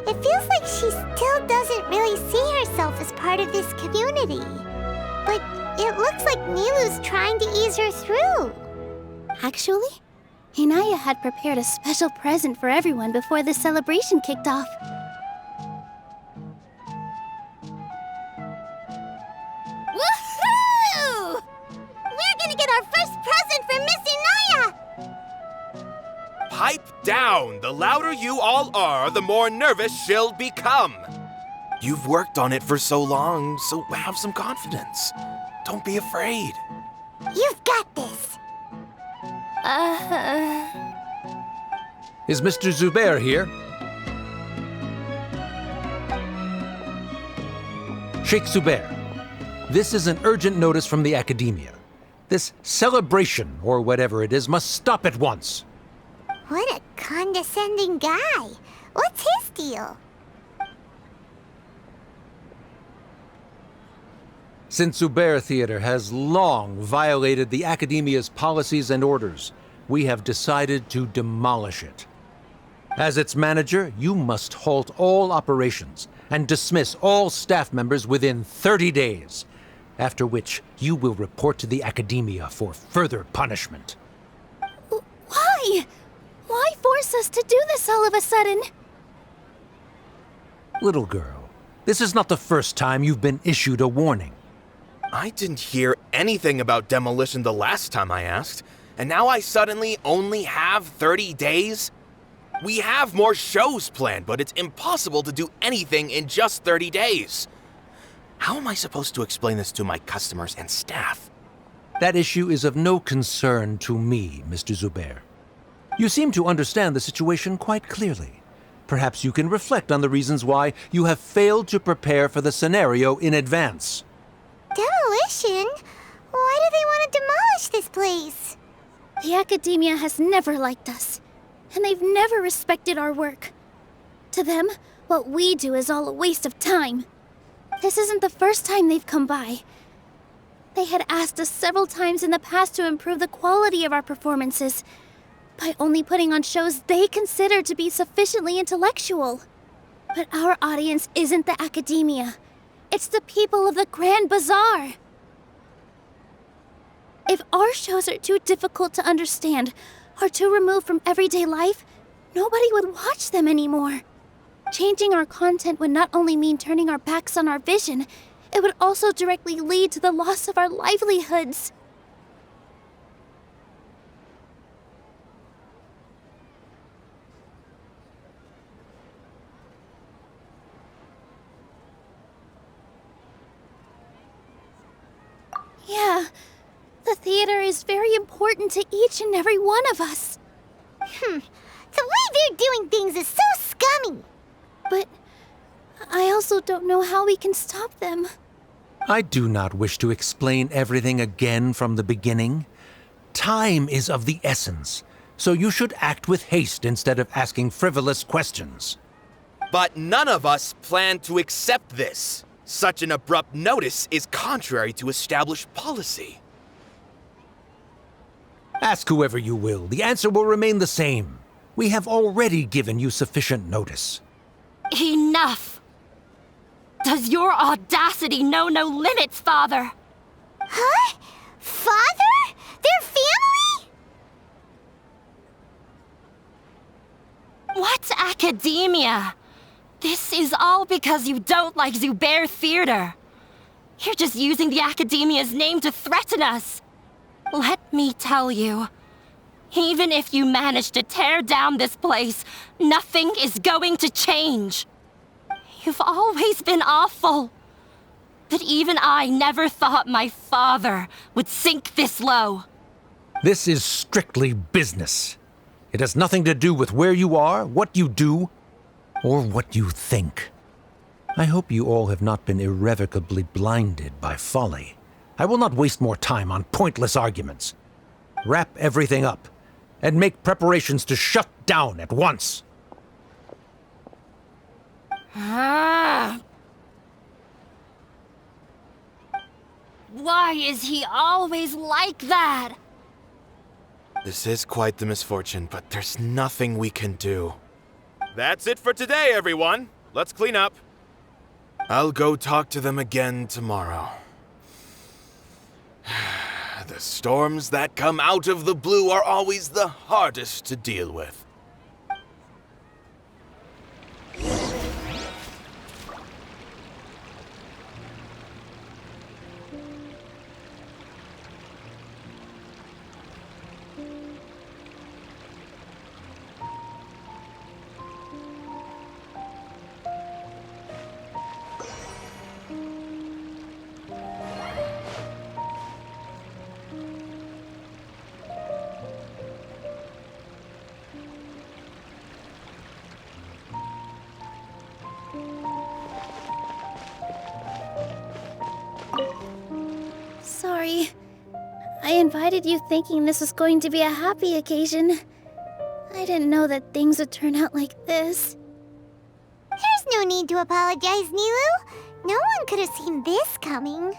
It feels like she still doesn't really see herself as part of this community. But it looks like Milu's trying to ease her through. Actually, Hinaya had prepared a special present for everyone before the celebration kicked off. Woohoo! We're gonna get our first present from Miss Hinaya! Pipe down! The louder you all are, the more nervous she'll become. You've worked on it for so long, so have some confidence. Don't be afraid. You've got this. Is Mr. Zubair here? Sheikh Zubair, this is an urgent notice from the Academia. This celebration, or whatever it is, must stop at once. What a condescending guy. What's his deal? Since Zubair Theater has long violated the Academia's policies and orders, we have decided to demolish it. As its manager, you must halt all operations and dismiss all staff members within 30 days, after which you will report to the Academia for further punishment. Why? Why force us to do this all of a sudden? Little girl, this is not the first time you've been issued a warning. I didn't hear anything about demolition the last time I asked, and now I suddenly only have 30 days? We have more shows planned, but it's impossible to do anything in just 30 days. How am I supposed to explain this to my customers and staff? That issue is of no concern to me, Mr. Zubair. You seem to understand the situation quite clearly. Perhaps you can reflect on the reasons why you have failed to prepare for the scenario in advance. Demolition? Why do they want to demolish this place? The Academia has never liked us, and they've never respected our work. To them, what we do is all a waste of time. This isn't the first time they've come by. They had asked us several times in the past to improve the quality of our performances by only putting on shows they consider to be sufficiently intellectual. But our audience isn't the Academia. It's the people of the Grand Bazaar. If our shows are too difficult to understand or too removed from everyday life, nobody would watch them anymore. Changing our content would not only mean turning our backs on our vision, it would also directly lead to the loss of our livelihoods. Yeah, the theater is very important to each and every one of us. The way they're doing things is so scummy. But I also don't know how we can stop them. I do not wish to explain everything again from the beginning. Time is of the essence, so you should act with haste instead of asking frivolous questions. But none of us plan to accept this. Such an abrupt notice is contrary to established policy. Ask whoever you will, the answer will remain the same. We have already given you sufficient notice. Enough! Does your audacity know no limits, Father? Huh? Father? Their family? What academia? This is all because you don't like Zubair Theater. You're just using the Academia's name to threaten us. Let me tell you, even if you manage to tear down this place, nothing is going to change. You've always been awful. But even I never thought my father would sink this low. This is strictly business. It has nothing to do with where you are, what you do, or what you think. I hope you all have not been irrevocably blinded by folly. I will not waste more time on pointless arguments. Wrap everything up, and make preparations to shut down at once. Why is he always like that? This is quite the misfortune, but there's nothing we can do. That's it for today, everyone. let's clean up. I'll go talk to them again tomorrow. The storms that come out of the blue are always the hardest to deal with. Sorry. I invited you thinking this was going to be a happy occasion. I didn't know that things would turn out like this. There's no need to apologize, Nilu. No one could have seen this coming.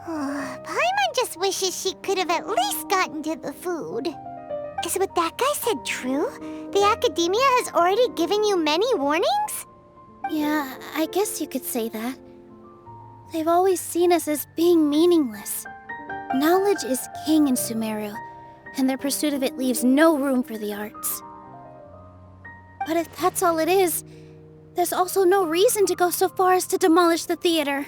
Paimon just wishes she could have at least gotten to the food. Is what that guy said true? The Academia has already given you many warnings? Yeah, I guess you could say that. They've always seen us as being meaningless. Knowledge is king in Sumeru, and their pursuit of it leaves no room for the arts. But if that's all it is, there's also no reason to go so far as to demolish the theater.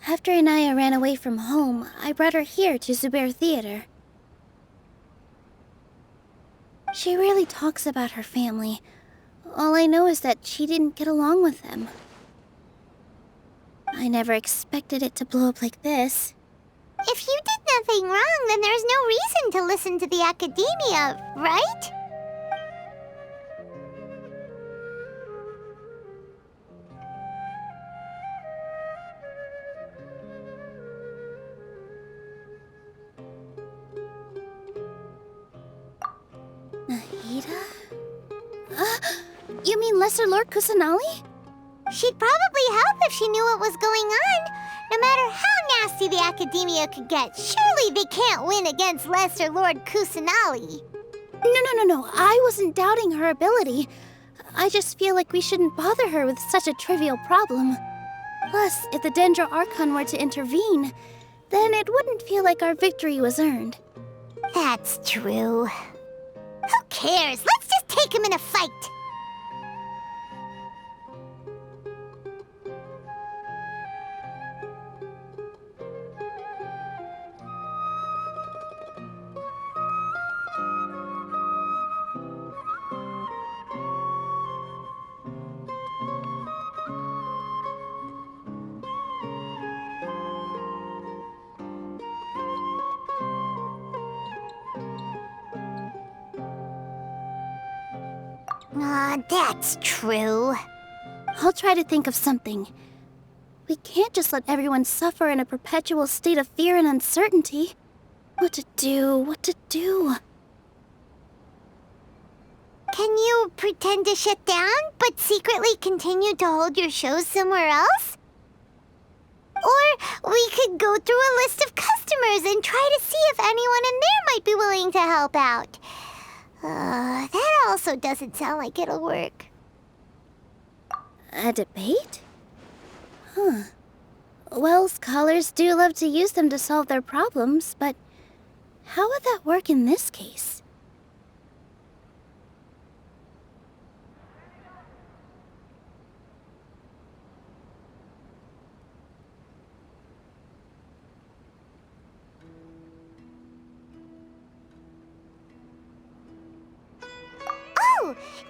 After Inaya ran away from home, I brought her here to Zubair Theater. She really talks about her family. All I know is that she didn't get along with them. I never expected it to blow up like this. If you did nothing wrong, then there's no reason to listen to the Academia, right? Nahida? You mean Lesser Lord Kusanali? She'd probably help if she knew what was going on. No matter how nasty the Academia could get, surely they can't win against Lesser Lord Kusanali. No. I wasn't doubting her ability. I just feel like we shouldn't bother her with such a trivial problem. Plus, if the Dendro Archon were to intervene, then it wouldn't feel like our victory was earned. That's true. Who cares? Let's just take him in a fight. That's true. I'll try to think of something. We can't just let everyone suffer in a perpetual state of fear and uncertainty. What to do? Can you pretend to shut down, but secretly continue to hold your shows somewhere else? Or we could go through a list of customers and try to see if anyone in there might be willing to help out. That also doesn't sound like it'll work. A debate? Huh. Well, scholars do love to use them to solve their problems, but how would that work in this case?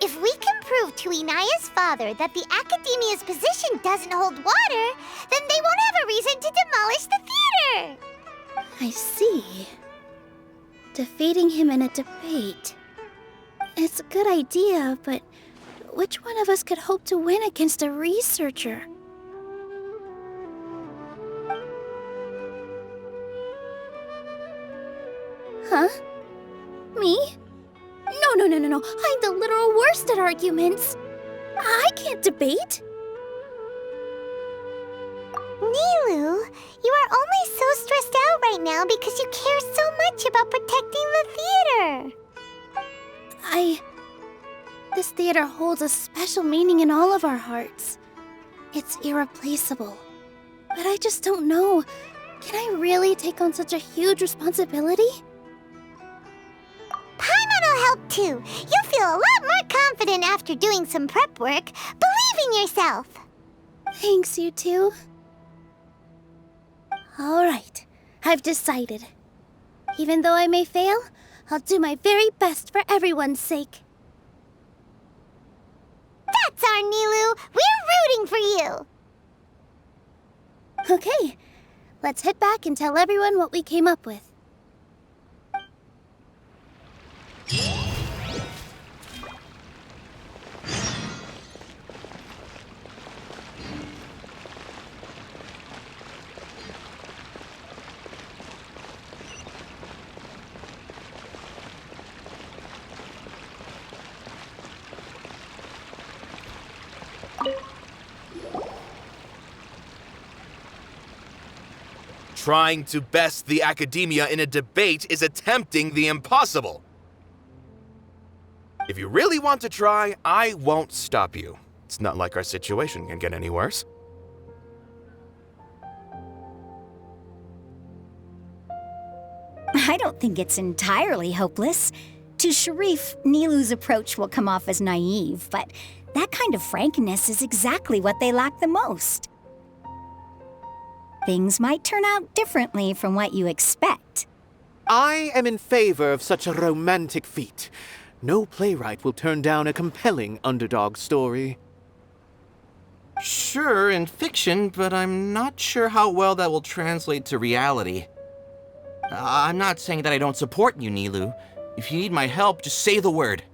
If we can prove to Inaya's father that the Academia's position doesn't hold water, then they won't have a reason to demolish the theater! I see. Defeating him in a debate. It's a good idea, but which one of us could hope to win against a researcher? Huh? Me? No. I'm the literal worst at arguments. I can't debate. Nilu, you are only so stressed out right now because you care so much about protecting the theater. This theater holds a special meaning in all of our hearts. It's irreplaceable. But I just don't know. Can I really take on such a huge responsibility? Paimon will help too. You'll feel a lot more confident after doing some prep work. Believe in yourself. Thanks, you two. All right, I've decided. Even though I may fail, I'll do my very best for everyone's sake. That's our Nilu. We're rooting for you. Okay, let's head back and tell everyone what we came up with. Trying to best the academia in a debate is attempting the impossible. If you really want to try, I won't stop you. It's not like our situation can get any worse. I don't think it's entirely hopeless. To Sharif, Nilu's approach will come off as naive, but that kind of frankness is exactly what they lack the most. Things might turn out differently from what you expect. I am in favor of such a romantic feat. No playwright will turn down a compelling underdog story. Sure, in fiction, but I'm not sure how well that will translate to reality. I'm not saying that I don't support you, Nilu. If you need my help, just say the word.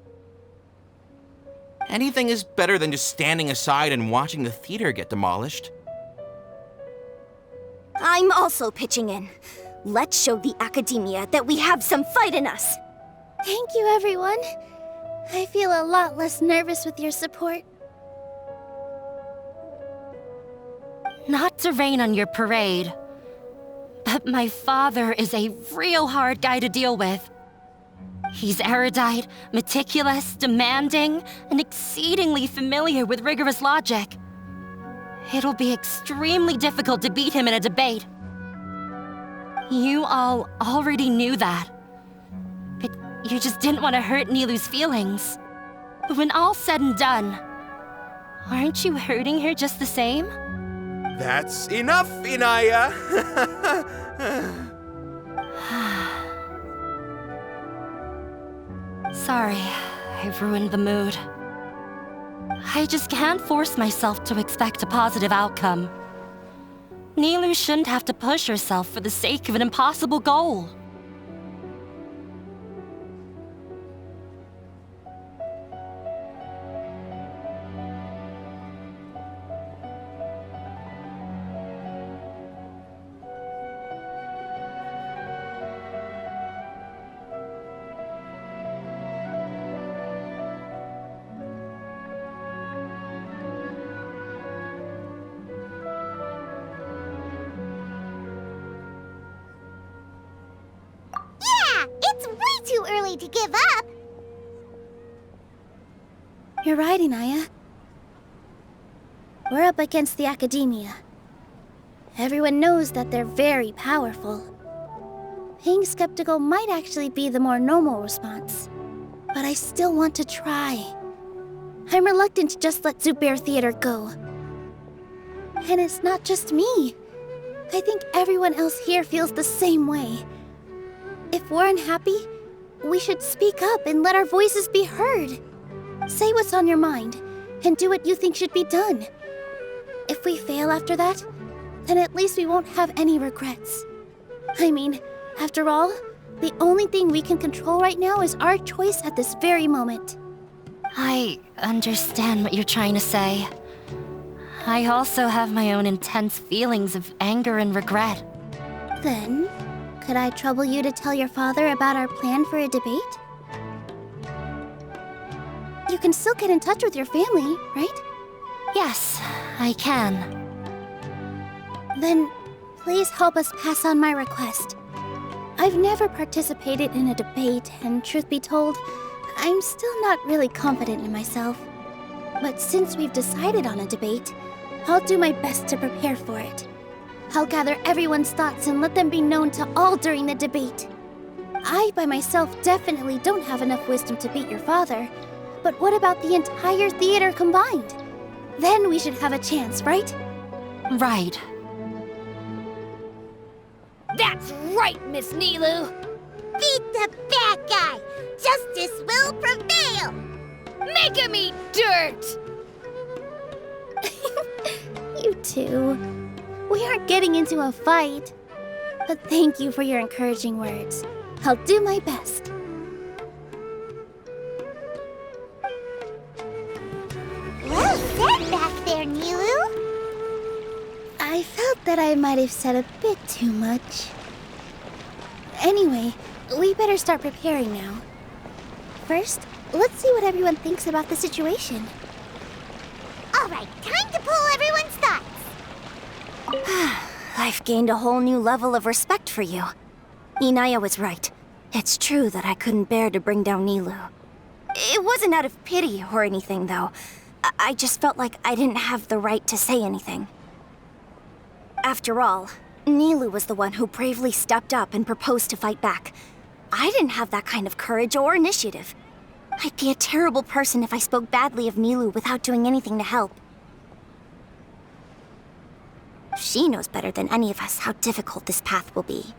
Anything is better than just standing aside and watching the theater get demolished. I'm also pitching in. Let's show the academia that we have some fight in us. Thank you, everyone. I feel a lot less nervous with your support. Not to rain on your parade, but my father is a real hard guy to deal with. He's erudite, meticulous, demanding, and exceedingly familiar with rigorous logic. It'll be extremely difficult to beat him in a debate. You all already knew that. But you just didn't want to hurt Nilu's feelings. But when all's said and done, aren't you hurting her just the same? That's enough, Inaya! Sorry, I ruined the mood. I just can't force myself to expect a positive outcome. Nilu shouldn't have to push herself for the sake of an impossible goal. Too early to give up. You're right, Inaya. We're up against the academia. Everyone knows that they're very powerful. Being skeptical might actually be the more normal response. But I still want to try. I'm reluctant to just let Zubair Theater go. And it's not just me. I think everyone else here feels the same way. If we're unhappy, we should speak up and let our voices be heard. Say what's on your mind, and do what you think should be done. If we fail after that, then at least we won't have any regrets. I mean, after all, The only thing we can control right now is our choice at this very moment. I understand what you're trying to say. I also have my own intense feelings of anger and regret. Then, could I trouble you to tell your father about our plan for a debate? You can still get in touch with your family, right? Yes, I can. Then, please help us pass on my request. I've never participated in a debate, and truth be told, I'm still not really confident in myself. But since we've decided on a debate, I'll do my best to prepare for it. I'll gather everyone's thoughts and let them be known to all during the debate. I, by myself, definitely don't have enough wisdom to beat your father. But what about the entire theater combined? Then we should have a chance, right? Right. That's right, Miss Nilu! Beat the bad guy! Justice will prevail! Make him eat dirt! You two. We aren't getting into a fight. But thank you for your encouraging words. I'll do my best. Well said back there, Nilu. I felt that I might have said a bit too much. Anyway, we better start preparing now. First, let's see what everyone thinks about the situation. All right, time to pull everyone's thoughts. I've gained a whole new level of respect for you. Inaya was right. It's true that I couldn't bear to bring down Nilu. It wasn't out of pity or anything, though. I just felt like I didn't have the right to say anything. After all, Nilu was the one who bravely stepped up and proposed to fight back. I didn't have that kind of courage or initiative. I'd be a terrible person if I spoke badly of Nilu without doing anything to help. She knows better than any of us how difficult this path will be.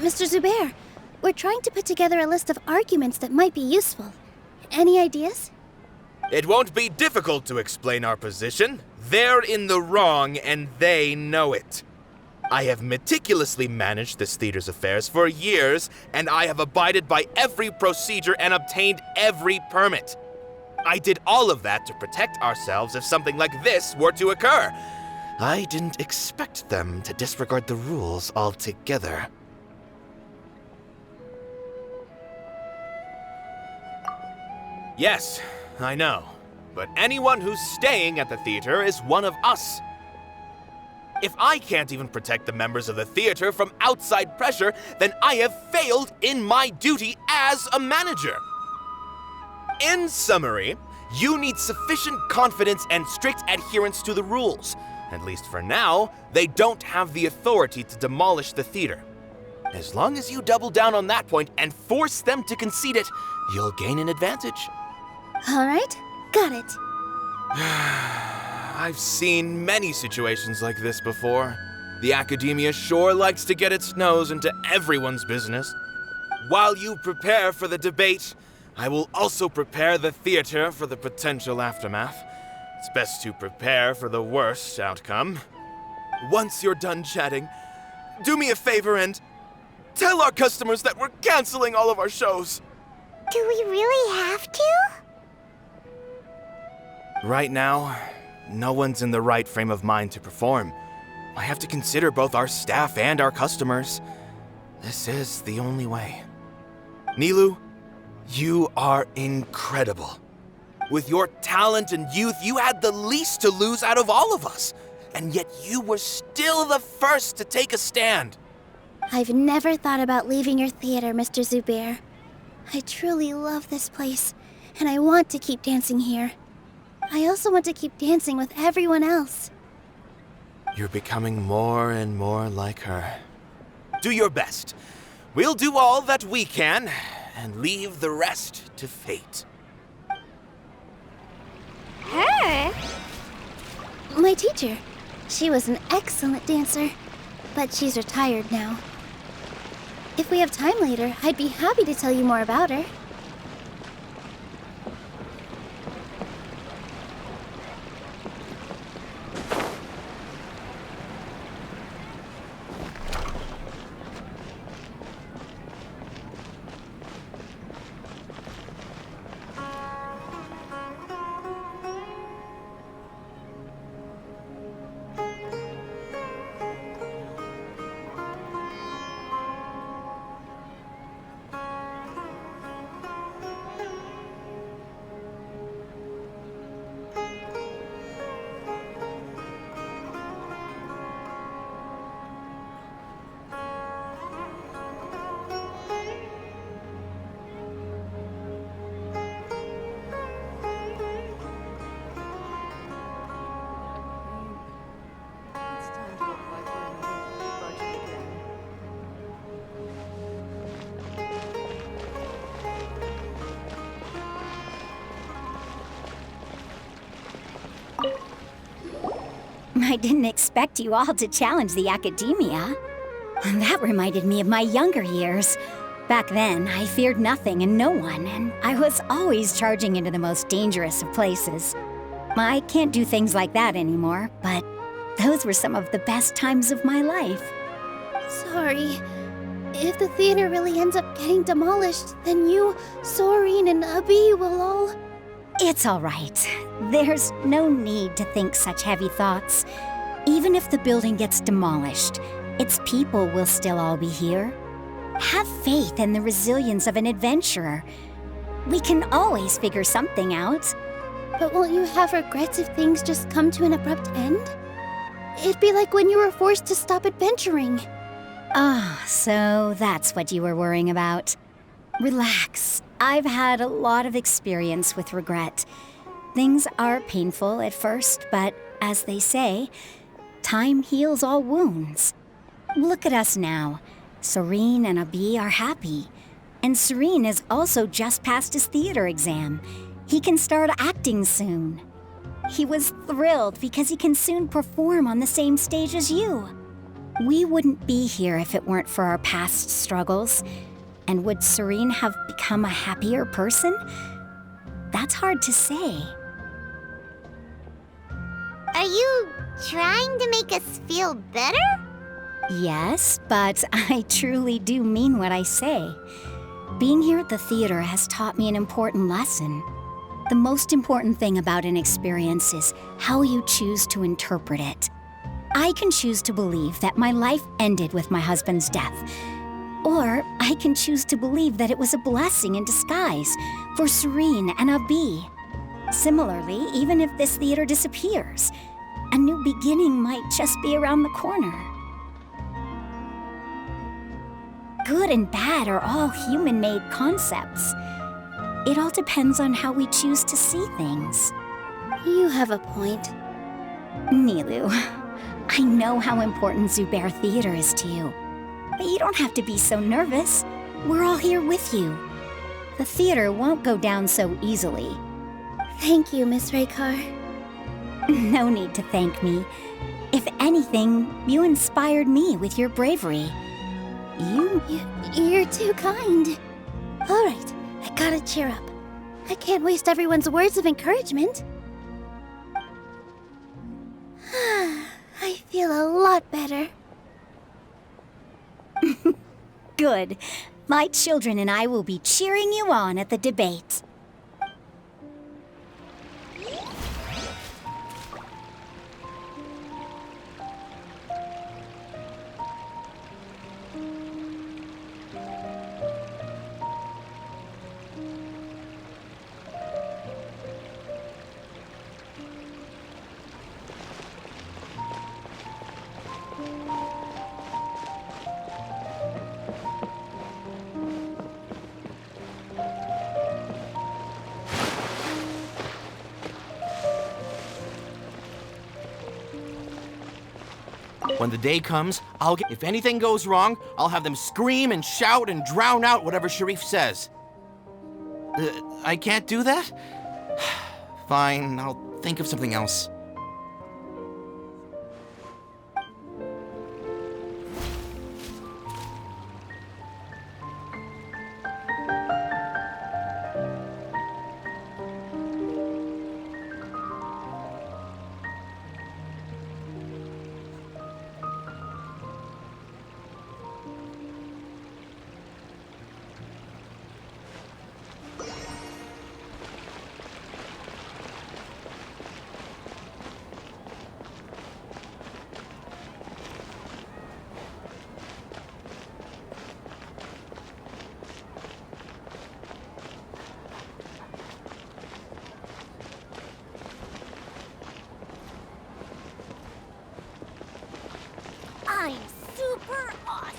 Mr. Zubair, we're trying to put together a list of arguments that might be useful. Any ideas? It won't be difficult to explain our position. They're in the wrong, and they know it. I have meticulously managed this theater's affairs for years, and I have abided by every procedure and obtained every permit. I did all of that to protect ourselves if something like this were to occur. I didn't expect them to disregard the rules altogether. Yes, I know. But anyone who's staying at the theater is one of us. If I can't even protect the members of the theater from outside pressure, then I have failed in my duty as a manager. In summary, you need sufficient confidence and strict adherence to the rules. At least for now, they don't have the authority to demolish the theater. As long as you double down on that point and force them to concede it, you'll gain an advantage. All right, got it. I've seen many situations like this before. The academia sure likes to get its nose into everyone's business. While you prepare for the debate, I will also prepare the theater for the potential aftermath. It's best to prepare for the worst outcome. Once you're done chatting, do me a favor and tell our customers that we're canceling all of our shows. Do we really have to? Right now, no one's in the right frame of mind to perform. I have to consider both our staff and our customers. This is the only way. Nilou, you are incredible. With your talent and youth, you had the least to lose out of all of us. And yet you were still the first to take a stand. I've never thought about leaving your theater, Mr. Zubair. I truly love this place, and I want to keep dancing here. I also want to keep dancing with everyone else. You're becoming more and more like her. Do your best. We'll do all that we can, and leave the rest to fate. Her? My teacher. She was an excellent dancer, but she's retired now. If we have time later, I'd be happy to tell you more about her. I didn't expect you all to challenge the academia. That reminded me of my younger years. Back then, I feared nothing and no one, and I was always charging into the most dangerous of places. I can't do things like that anymore, but those were some of the best times of my life. Sorry. If the theater really ends up getting demolished, then you, Soren, and Abi will all... It's all right. There's no need to think such heavy thoughts. Even if the building gets demolished, its people will still all be here. Have faith in the resilience of an adventurer. We can always figure something out. But won't you have regrets if things just come to an abrupt end? It'd be like when you were forced to stop adventuring. Ah, so that's what you were worrying about. Relax. I've had a lot of experience with regret. Things are painful at first, but as they say, time heals all wounds. Look at us now. Soren and Abi are happy. And Soren has also just passed his theater exam. He can start acting soon. He was thrilled because he can soon perform on the same stage as you. We wouldn't be here if it weren't for our past struggles. And would Soren have become a happier person? That's hard to say. Are you trying to make us feel better? Yes, but I truly do mean what I say. Being here at the theater has taught me an important lesson. The most important thing about an experience is how you choose to interpret it. I can choose to believe that my life ended with my husband's death. Or I can choose to believe that it was a blessing in disguise for Serene and Abi. Similarly, even if this theater disappears, a new beginning might just be around the corner. Good and bad are all human-made concepts. It all depends on how we choose to see things. You have a point. Nilou, I know how important Zubair Theater is to you. But you don't have to be so nervous. We're all here with you. The theater won't go down so easily. Thank you, Miss Raykar. No need to thank me. If anything, you inspired me with your bravery. You're too kind. All right, I gotta cheer up. I can't waste everyone's words of encouragement. I feel a lot better. Good. My children and I will be cheering you on at the debate. When the day comes, if anything goes wrong, I'll have them scream and shout and drown out whatever Sharif says. I can't do that? Fine, I'll think of something else. I'm super awesome.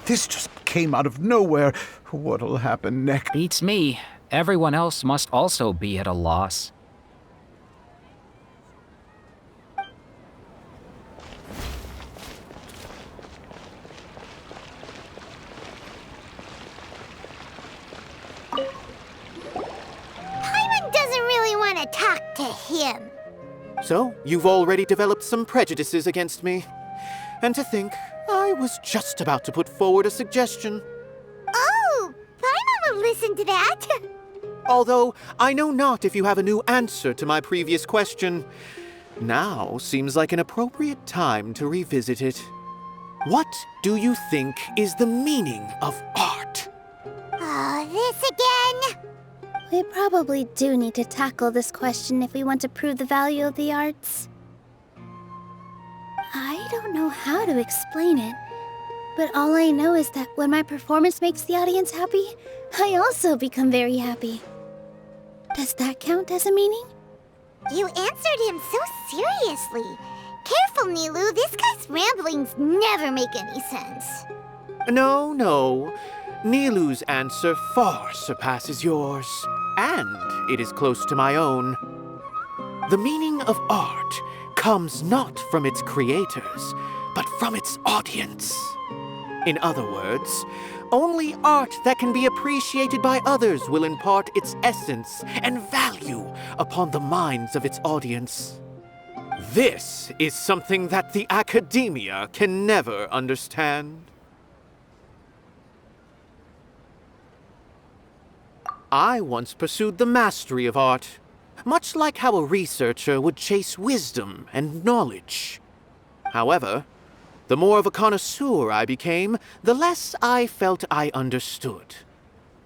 This just came out of nowhere. What'll happen next? Beats me. Everyone else must also be at a loss. Paimon doesn't really want to talk to him. So, you've already developed some prejudices against me. And to think, I was just about to put forward a suggestion. Oh, Paimon will listen to that. Although, I know not if you have a new answer to my previous question. Now seems like an appropriate time to revisit it. What do you think is the meaning of art? Oh, this again? We probably do need to tackle this question if we want to prove the value of the arts. I don't know how to explain it, but all I know is that when my performance makes the audience happy, I also become very happy. Does that count as a meaning? You answered him so seriously. Careful, Nilou. This guy's ramblings never make any sense. No. Nilou's answer far surpasses yours, and it is close to my own. The meaning of art comes not from its creators, but from its audience. In other words, only art that can be appreciated by others will impart its essence and value upon the minds of its audience. This is something that the academia can never understand. I once pursued the mastery of art, much like how a researcher would chase wisdom and knowledge. However, the more of a connoisseur I became, the less I felt I understood.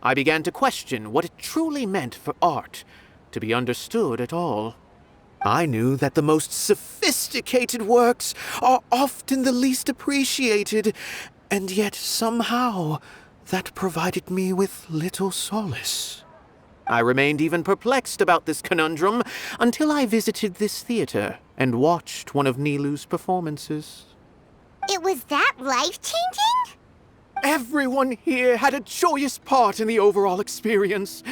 I began to question what it truly meant for art to be understood at all. I knew that the most sophisticated works are often the least appreciated, and yet somehow that provided me with little solace. I remained even perplexed about this conundrum until I visited this theater and watched one of Nilu's performances. It was that life-changing? Everyone here had a joyous part in the overall experience.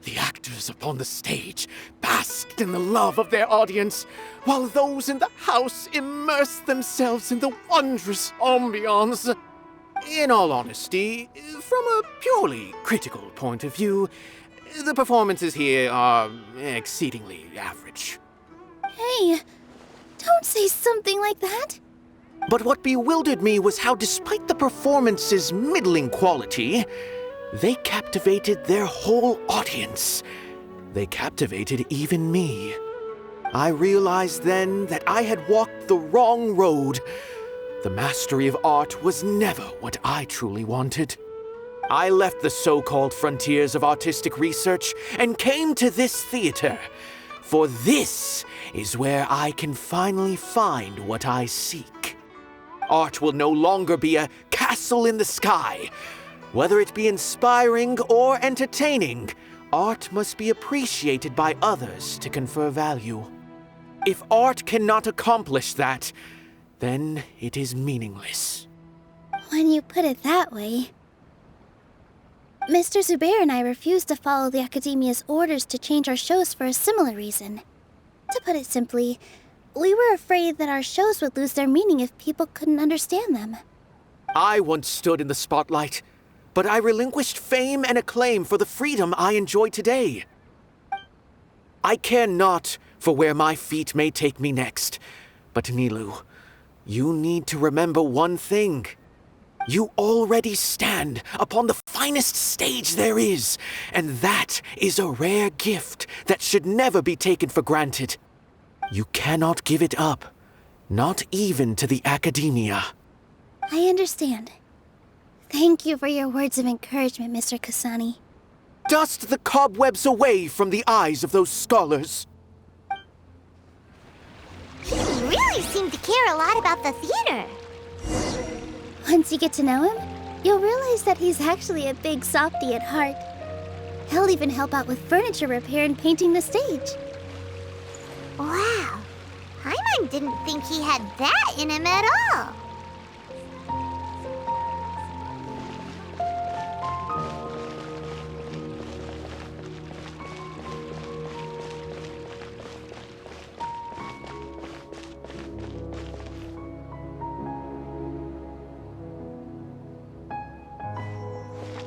The actors upon the stage basked in the love of their audience, while those in the house immersed themselves in the wondrous ambiance. In all honesty, from a purely critical point of view, the performances here are exceedingly average. Hey, don't say something like that. But what bewildered me was how, despite the performance's middling quality, they captivated their whole audience. They captivated even me. I realized then that I had walked the wrong road. The mastery of art was never what I truly wanted. I left the so-called frontiers of artistic research and came to this theater, for this is where I can finally find what I seek. Art will no longer be a castle in the sky. Whether it be inspiring or entertaining, art must be appreciated by others to confer value. If art cannot accomplish that, then it is meaningless. When you put it that way... Mr. Zubair and I refused to follow the Academia's orders to change our shows for a similar reason. To put it simply, we were afraid that our shows would lose their meaning if people couldn't understand them. I once stood in the spotlight, but I relinquished fame and acclaim for the freedom I enjoy today. I care not for where my feet may take me next, but Nilu, you need to remember one thing. You already stand upon the finest stage there is, and that is a rare gift that should never be taken for granted. You cannot give it up, not even to the Academia. I understand. Thank you for your words of encouragement, Mr. Kasani. Dust the cobwebs away from the eyes of those scholars. He really seemed to care a lot about the theater. Once you get to know him, you'll realize that he's actually a big softy at heart. He'll even help out with furniture repair and painting the stage. Wow. Paimon didn't think he had that in him at all.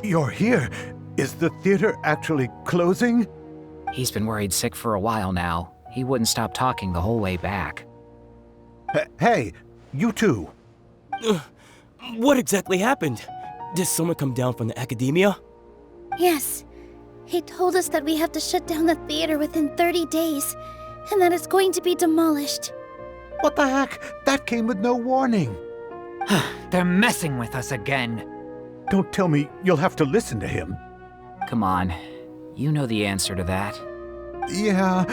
You're here. Is the theater actually closing? He's been worried sick for a while now. He wouldn't stop talking the whole way back. Hey, you two. What exactly happened? Did someone come down from the Academia? Yes. He told us that we have to shut down the theater within 30 days, and that it's going to be demolished. What the heck? That came with no warning. They're messing with us again. Don't tell me you'll have to listen to him. Come on. You know the answer to that. Yeah,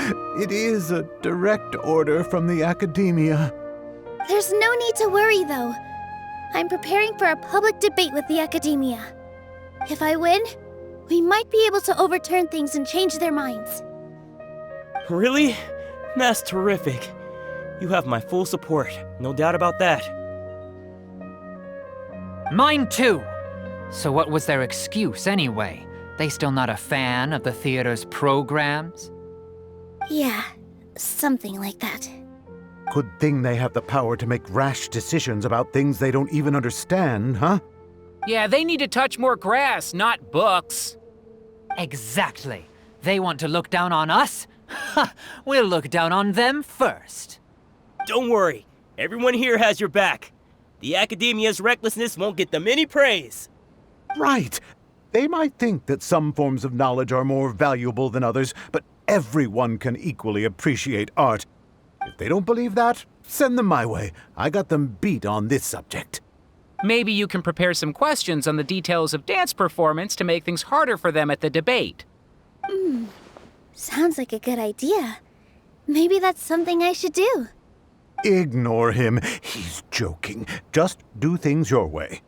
it is a direct order from the Academia. There's no need to worry, though. I'm preparing for a public debate with the Academia. If I win, we might be able to overturn things and change their minds. Really? That's terrific. You have my full support, no doubt about that. Mine too. So what was their excuse anyway? They still not a fan of the theater's programs? Yeah, something like that. Good thing they have the power to make rash decisions about things they don't even understand, huh? Yeah, they need to touch more grass, not books. Exactly. They want to look down on us? Ha! We'll look down on them first. Don't worry. Everyone here has your back. The Academia's recklessness won't get them any praise. Right. They might think that some forms of knowledge are more valuable than others, but everyone can equally appreciate art. If they don't believe that, send them my way. I got them beat on this subject. Maybe you can prepare some questions on the details of dance performance to make things harder for them at the debate. Sounds like a good idea. Maybe that's something I should do. Ignore him. He's joking. Just do things your way.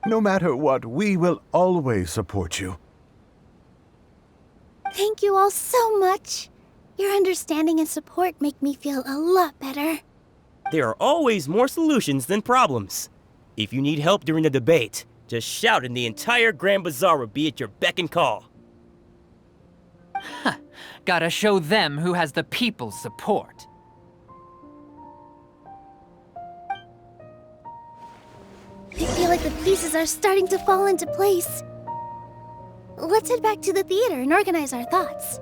No matter what, we will always support you. Thank you all so much. Your understanding and support make me feel a lot better. There are always more solutions than problems. If you need help during the debate, just shout and the entire Grand Bazaar will be at your beck and call. Gotta show them who has the people's support. I feel like the pieces are starting to fall into place. Let's head back to the theater and organize our thoughts.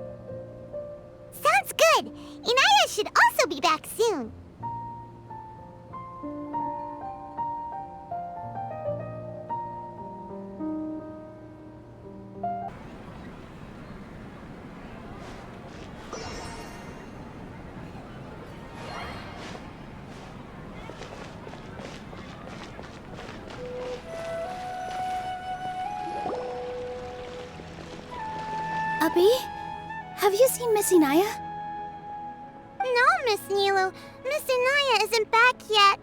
Sounds good. Inaya should also be back soon. Abby? Have you seen Miss Inaya? No, Miss Nilu. Miss Inaya isn't back yet.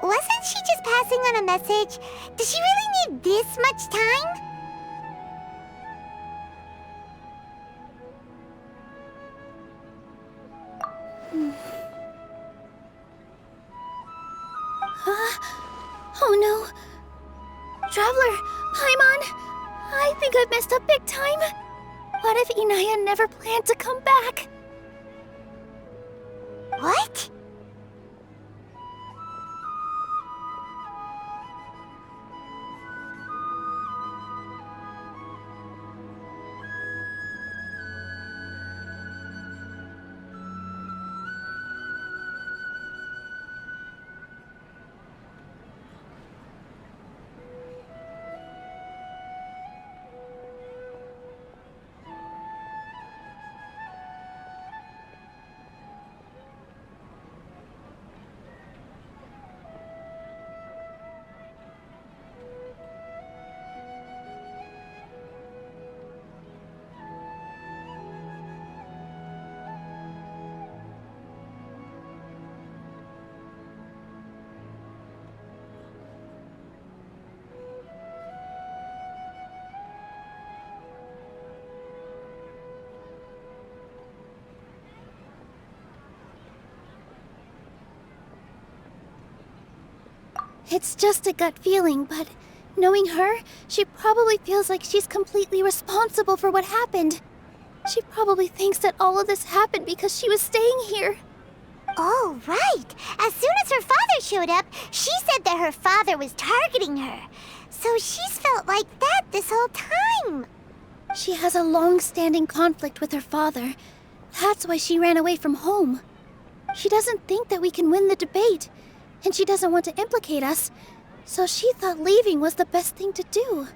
Wasn't she just passing on a message? Does she really need this much time? Oh no. Traveler, Paimon, I think I've messed up big time. What if Inaya never planned to come back? What? It's just a gut feeling, but knowing her, she probably feels like she's completely responsible for what happened. She probably thinks that all of this happened because she was staying here. Oh, right. As soon as her father showed up, she said that her father was targeting her. So she's felt like that this whole time. She has a long-standing conflict with her father. That's why she ran away from home. She doesn't think that we can win the debate, and she doesn't want to implicate us, so she thought leaving was the best thing to do.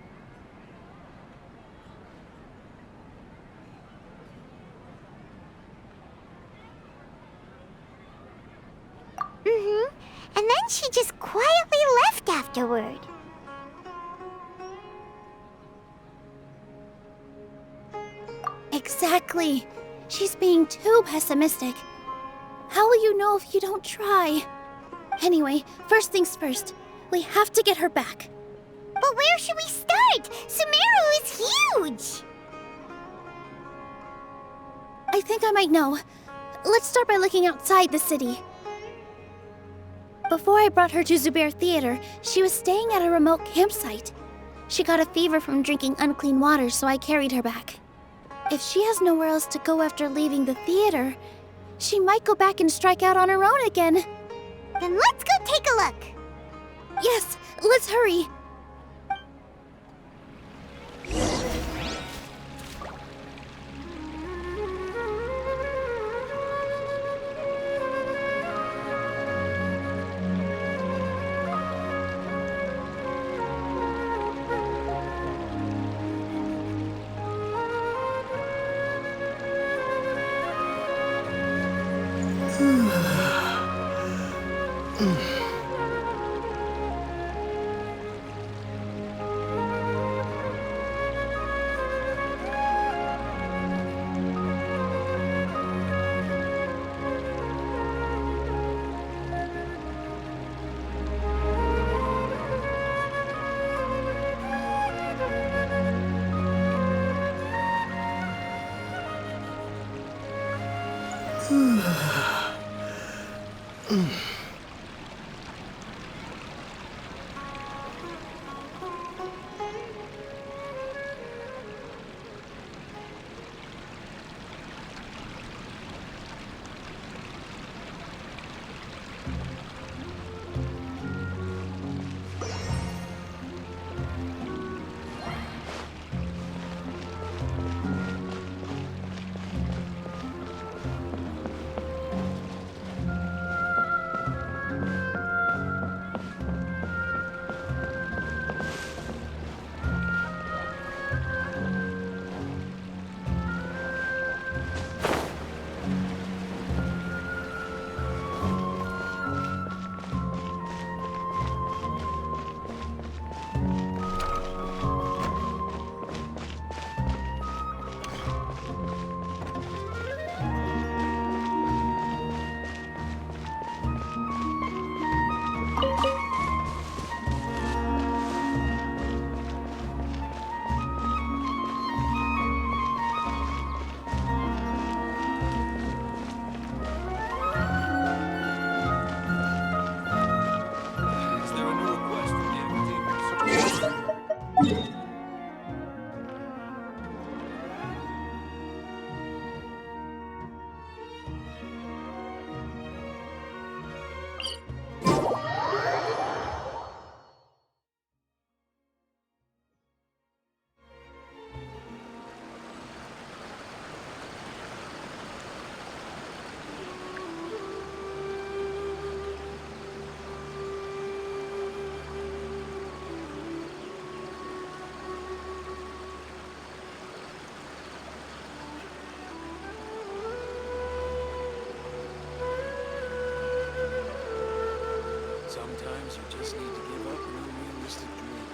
And then she just quietly left afterward. Exactly. She's being too pessimistic. How will you know if you don't try? Anyway, first things first. We have to get her back. But where should we start? Sumeru is huge! I think I might know. Let's start by looking outside the city. Before I brought her to Zubair Theater, she was staying at a remote campsite. She got a fever from drinking unclean water, so I carried her back. If she has nowhere else to go after leaving the theater, she might go back and strike out on her own again. Then let's go take a look. Yes, let's hurry. Sometimes you just need to give up an unrealistic dream.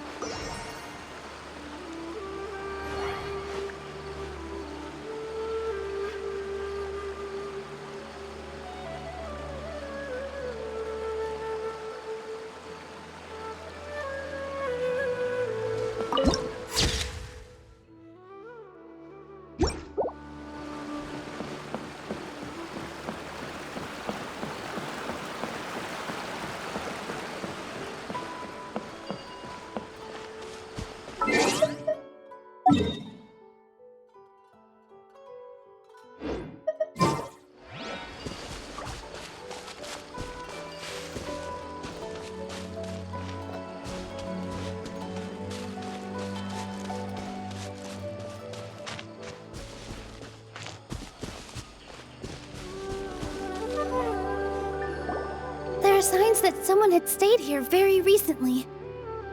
There are signs that someone had stayed here very recently.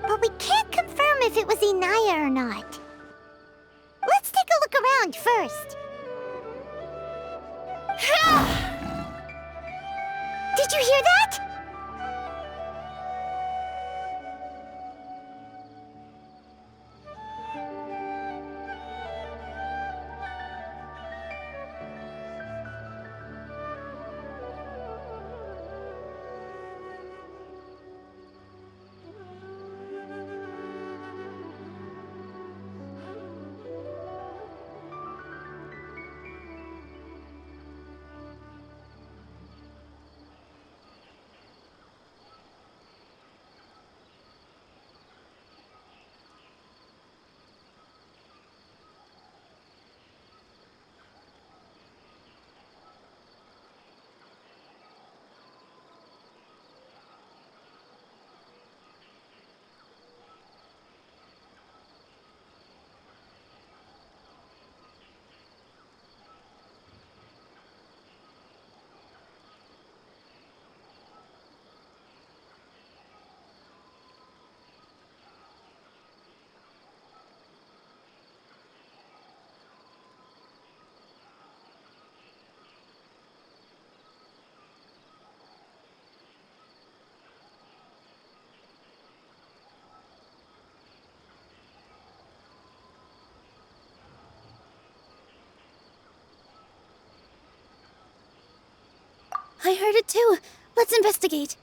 But we can't confirm if it was Inaya or not. Let's take a look around first. Did you hear that? I heard it too. Let's investigate.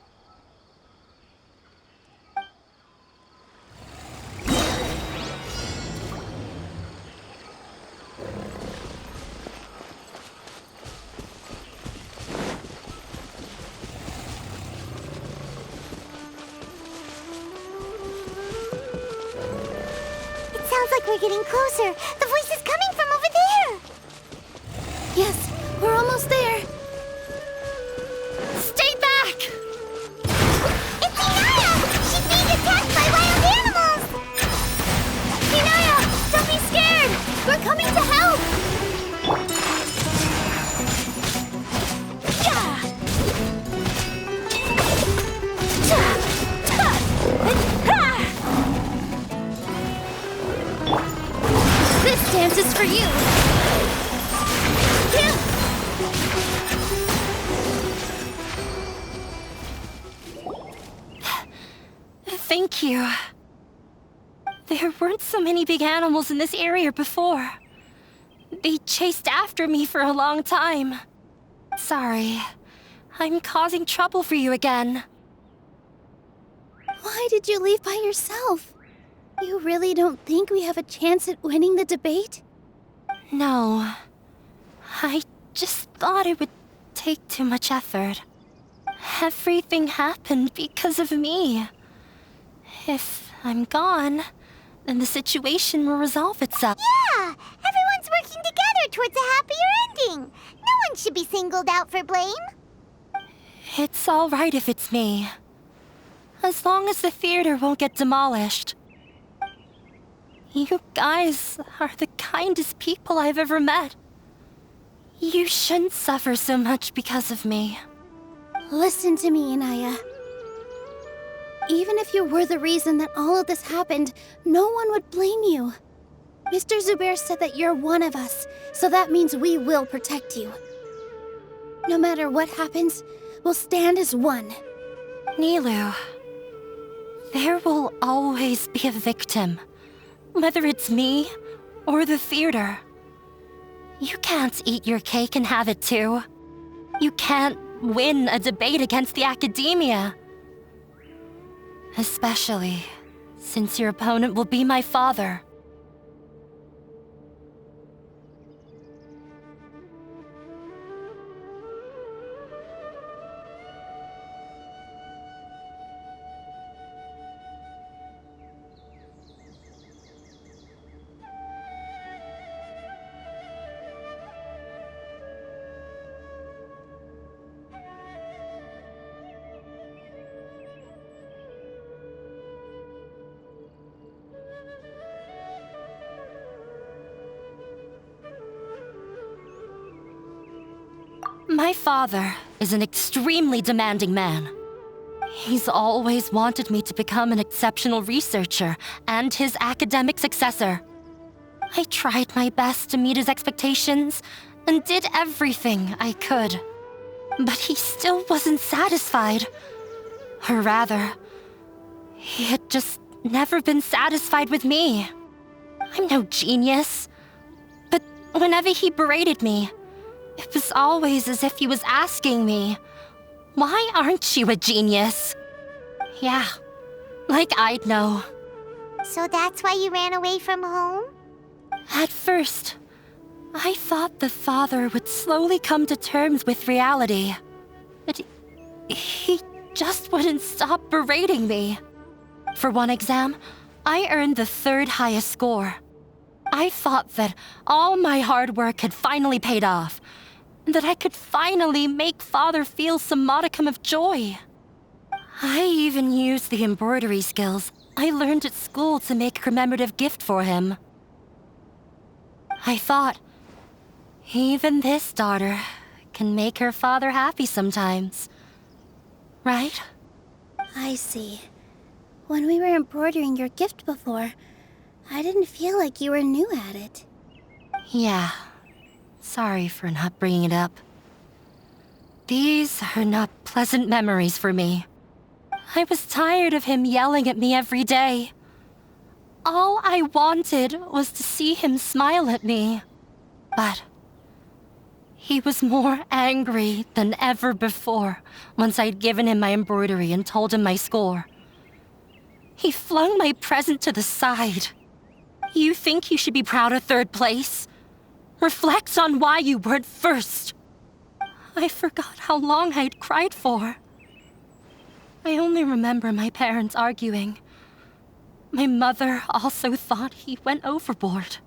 like we're getting closer. The voice is coming from over there. Yes, we're almost there. Stay back! It's Inaya! She's being attacked by wild animals! Inaya, don't be scared! We're coming to help! This dance is for you! Thank you. There weren't so many big animals in this area before. They chased after me for a long time. Sorry. I'm causing trouble for you again. Why did you leave by yourself? You really don't think we have a chance at winning the debate? No. I just thought it would take too much effort. Everything happened because of me. If I'm gone, then the situation will resolve itself. Yeah! Everyone's working together towards a happier ending. No one should be singled out for blame. It's all right if it's me. As long as the theater won't get demolished. You guys are the kindest people I've ever met. You shouldn't suffer so much because of me. Listen to me, Inaya. Even if you were the reason that all of this happened, no one would blame you. Mr. Zubair said that you're one of us, so that means we will protect you. No matter what happens, we'll stand as one. Nilu, there will always be a victim, whether it's me or the theater. You can't eat your cake and have it too. You can't win a debate against the academia. Especially since your opponent will be my father. My father is an extremely demanding man. He's always wanted me to become an exceptional researcher and his academic successor. I tried my best to meet his expectations and did everything I could. But he still wasn't satisfied. Or rather, he had just never been satisfied with me. I'm no genius. But whenever he berated me, it was always as if he was asking me, why aren't you a genius? Yeah, like I'd know. So that's why you ran away from home? At first, I thought the father would slowly come to terms with reality. But he just wouldn't stop berating me. For one exam, I earned the 3rd highest score. I thought that all my hard work had finally paid off, and that I could finally make Father feel some modicum of joy. I even used the embroidery skills I learned at school to make a commemorative gift for him. I thought, even this daughter can make her father happy sometimes. Right? I see. When we were embroidering your gift before, I didn't feel like you were new at it. Yeah. Sorry for not bringing it up. These are not pleasant memories for me. I was tired of him yelling at me every day. All I wanted was to see him smile at me. But he was more angry than ever before once I'd given him my embroidery and told him my score. He flung my present to the side. You think you should be proud of 3rd place? Reflect on why you weren't 1st. I forgot how long I'd cried for. I only remember my parents arguing. My mother also thought he went overboard.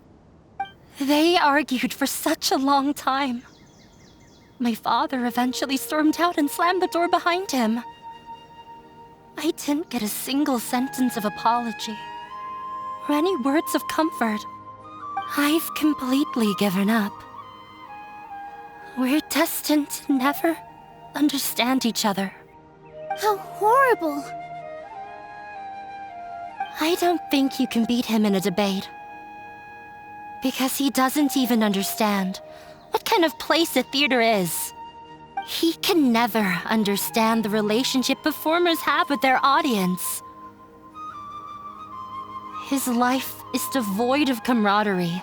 They argued for such a long time. My father eventually stormed out and slammed the door behind him. I didn't get a single sentence of apology or any words of comfort. I've completely given up. We're destined to never understand each other. How horrible! I don't think you can beat him in a debate. Because he doesn't even understand what kind of place a theater is. He can never understand the relationship performers have with their audience. His life is devoid of camaraderie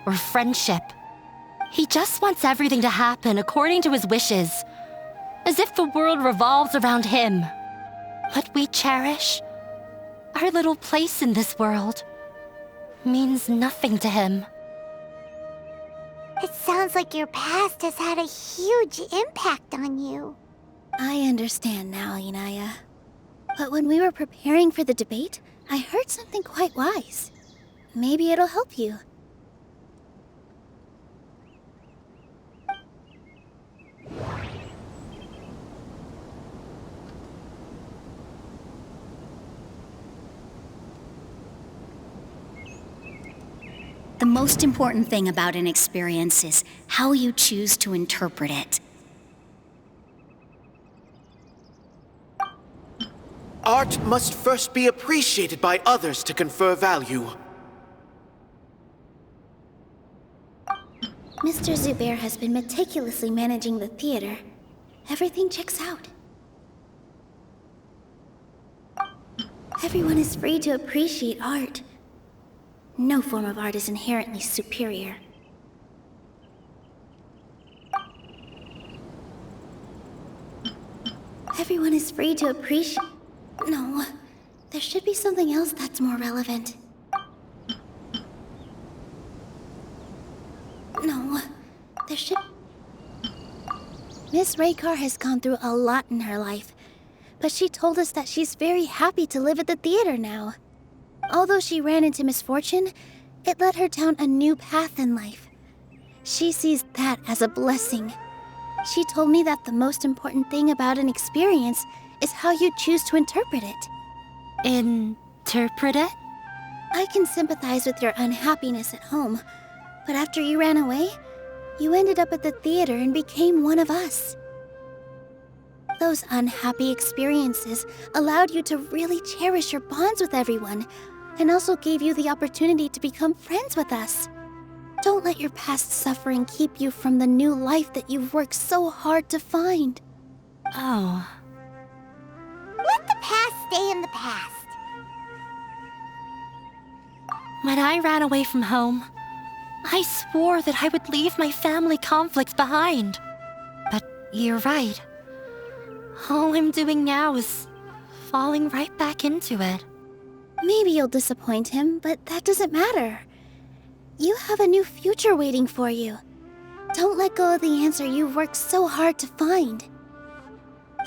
or friendship. He just wants everything to happen according to his wishes, as if the world revolves around him. What we cherish, our little place in this world, means nothing to him. It sounds like your past has had a huge impact on you. I understand now, Inaya. But when we were preparing for the debate, I heard something quite wise. Maybe it'll help you. The most important thing about an experience is how you choose to interpret it. Art must first be appreciated by others to confer value. Mr. Zubair has been meticulously managing the theater. Everything checks out. Everyone is free to appreciate art. No form of art is inherently superior. Everyone is free to appreciate... No, there should be something else that's more relevant. No, there should... Miss Raykar has gone through a lot in her life, but she told us that she's very happy to live at the theater now. Although she ran into misfortune, it led her down a new path in life. She sees that as a blessing. She told me that the most important thing about an experience is how you choose to interpret it. Interpret it? I can sympathize with your unhappiness at home, but after you ran away, you ended up at the theater and became one of us. Those unhappy experiences allowed you to really cherish your bonds with everyone, and also gave you the opportunity to become friends with us. Don't let your past suffering keep you from the new life that you've worked so hard to find. Oh. Let the past stay in the past. When I ran away from home, I swore that I would leave my family conflicts behind. But you're right. All I'm doing now is falling right back into it. Maybe you'll disappoint him, but that doesn't matter. You have a new future waiting for you. Don't let go of the answer you've worked so hard to find.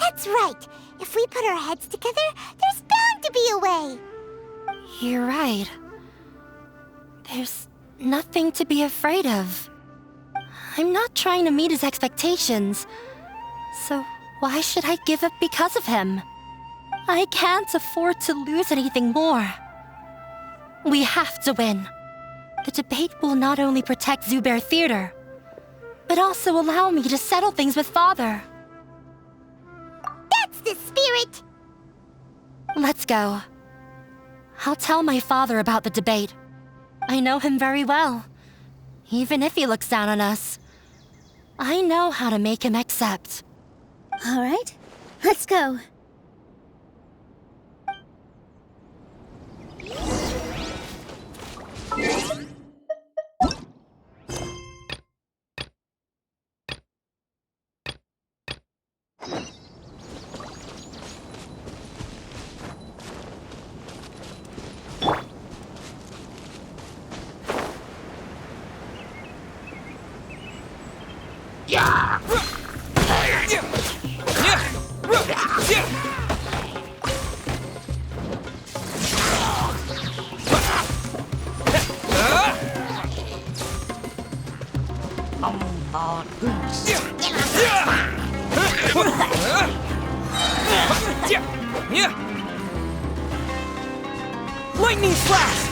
That's right. If we put our heads together, there's bound to be a way. You're right. There's nothing to be afraid of. I'm not trying to meet his expectations, so why should I give up because of him? I can't afford to lose anything more. We have to win. The debate will not only protect Zubair Theater, but also allow me to settle things with Father. That's the spirit! Let's go. I'll tell my father about the debate. I know him very well. Even if he looks down on us, I know how to make him accept. All right, let's go. Lightning slash!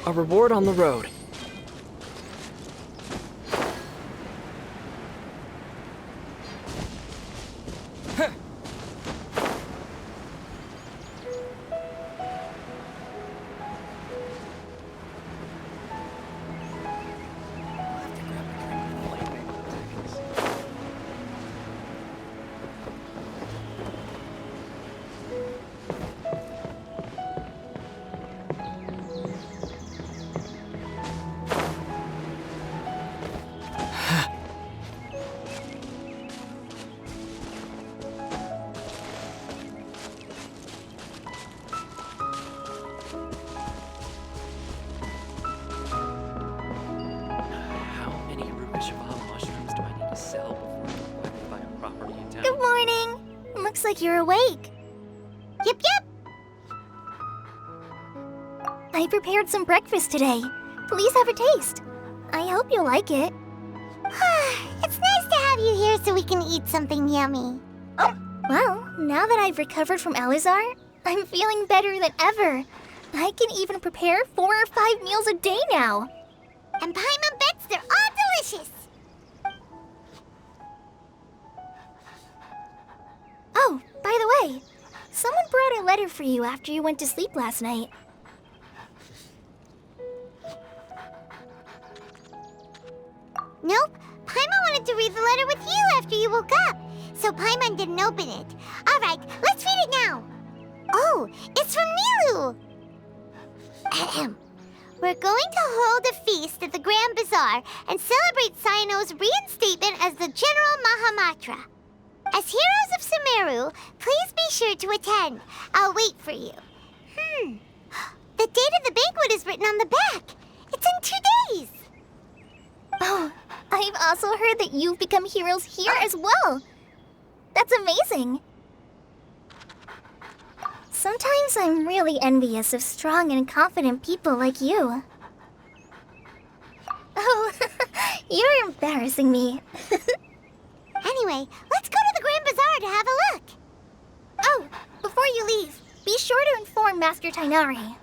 A reward on the road. Good morning. Looks like you're awake. Yep, yep. I prepared some breakfast today. Please have a taste. I hope you'll like it. It's nice to have you here so we can eat something yummy. Well, now that I've recovered from Elazar, I'm feeling better than ever. I can even prepare 4 or 5 meals a day now. And Paimon bets they're all delicious. Oh, by the way, someone brought a letter for you after you went to sleep last night. Nope. Paimon wanted to read the letter with you after you woke up, so Paimon didn't open it. All right, let's read it now. Oh, it's from Nilu. Ahem. We're going to hold a feast at the Grand Bazaar and celebrate Cyano's reinstatement as the General Mahamatra. As heroes of Sumeru, please be sure to attend. I'll wait for you. The date of the banquet is written on the back. It's in 2 days. Oh, I've also heard that you've become heroes here as well. That's amazing. Sometimes I'm really envious of strong and confident people like you. Oh, you're embarrassing me. Anyway, let's go to the Grand Bazaar to have a look. Oh, before you leave, be sure to inform Master Tainari.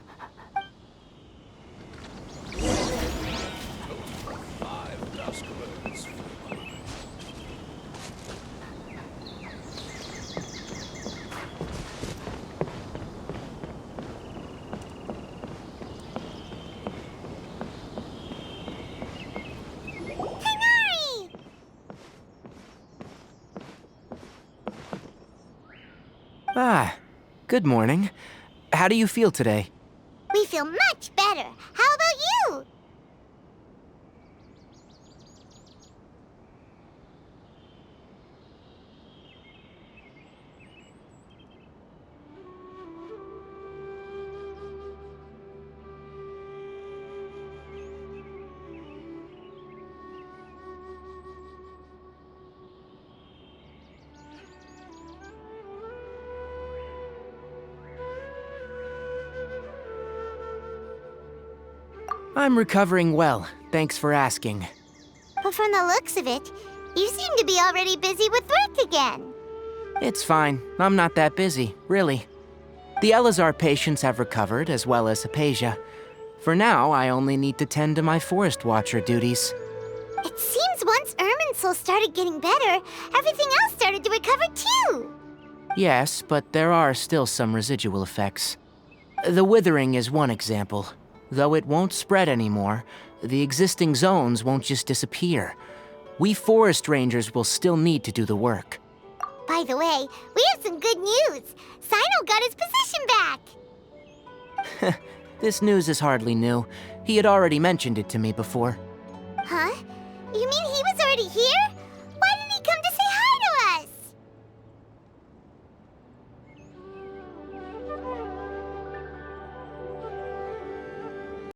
Ah, good morning. How do you feel today? We feel much better. How about you? I'm recovering well, thanks for asking. But from the looks of it, you seem to be already busy with work again. It's fine, I'm not that busy, really. The Elazar patients have recovered, as well as Hypatia. For now, I only need to tend to my Forest Watcher duties. It seems once Irminsul started getting better, everything else started to recover too. Yes, but there are still some residual effects. The withering is one example. Though it won't spread anymore, the existing zones won't just disappear. We forest rangers will still need to do the work. By the way, we have some good news. Cyno got his position back. This news is hardly new. He had already mentioned it to me before. Huh? You mean he was already here?